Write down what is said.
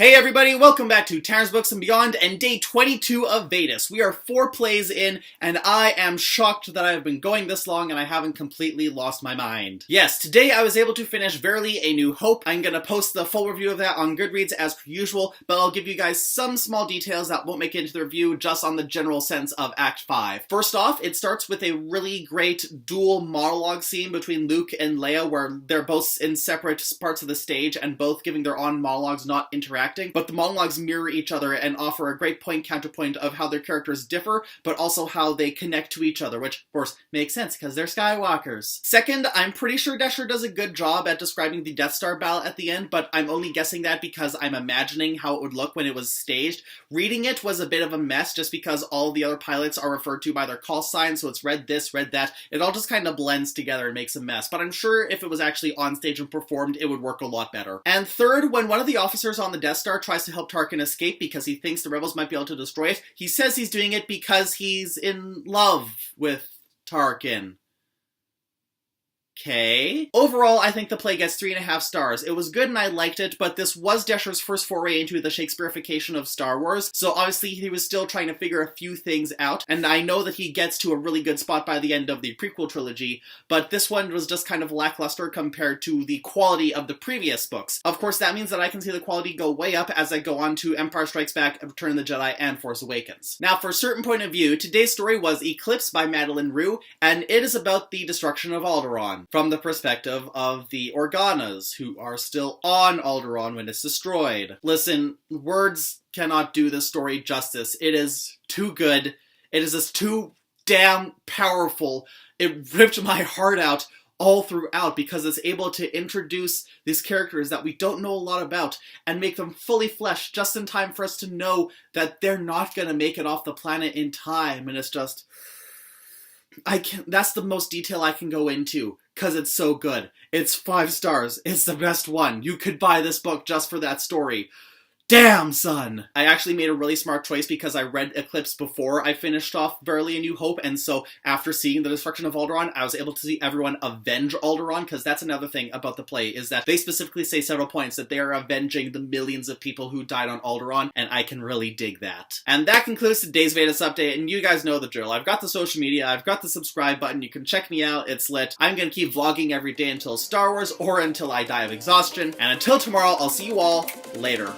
Hey everybody, welcome back to Tanner's Books and Beyond and day 22 of VEDUS. We are 4 plays in, and I am shocked that I have been going this long and I haven't completely lost my mind. Yes, today I was able to finish Verily, A New Hope. I'm gonna post the full review of that on Goodreads as per usual, but I'll give you guys some small details that won't make it into the review just on the general sense of Act 5. First off, it starts with a really great dual monologue scene between Luke and Leia where they're both in separate parts of the stage and both giving their own monologues, not interacting. But the monologues mirror each other and offer a great point-counterpoint of how their characters differ, but also how they connect to each other, which, of course, makes sense because they're Skywalkers. Second, I'm pretty sure Desher does a good job at describing the Death Star battle at the end, but I'm only guessing that because I'm imagining how it would look when it was staged. Reading it was a bit of a mess just because all the other pilots are referred to by their call sign, so it's read this, read that. It all just kind of blends together and makes a mess, but I'm sure if it was actually on stage and performed, it would work a lot better. And third, when one of the officers on the Death Star tries to help Tarkin escape because he thinks the rebels might be able to destroy it, he says he's doing it because he's in love with Tarkin. Okay. Overall, I think the play gets 3.5 stars. It was good and I liked it, but this was Desher's first foray into the Shakespeareification of Star Wars, so obviously he was still trying to figure a few things out, and I know that he gets to a really good spot by the end of the prequel trilogy, but this one was just kind of lackluster compared to the quality of the previous books. Of course, that means that I can see the quality go way up as I go on to Empire Strikes Back, Return of the Jedi, and Force Awakens. Now, for a certain point of view, today's story was Eclipse by Madeleine Roux, and it is about the destruction of Alderaan, from the perspective of the Organas, who are still on Alderaan when it's destroyed. Listen, words cannot do this story justice. It is too good. It is just too damn powerful. It ripped my heart out all throughout because it's able to introduce these characters that we don't know a lot about and make them fully fleshed just in time for us to know that they're not gonna make it off the planet in time, and it's just... that's the most detail I can go into, because it's so good. It's 5 stars. It's the best one. You could buy this book just for that story. Damn, son! I actually made a really smart choice because I read Eclipse before I finished off Verily, A New Hope, and so after seeing the destruction of Alderaan, I was able to see everyone avenge Alderaan, because that's another thing about the play, is that they specifically say several points that they are avenging the millions of people who died on Alderaan, and I can really dig that. And that concludes today's VEDUS update, and you guys know the drill. I've got the social media, I've got the subscribe button, you can check me out, it's lit. I'm gonna keep vlogging every day until Star Wars, or until I die of exhaustion, and until tomorrow, I'll see you all later.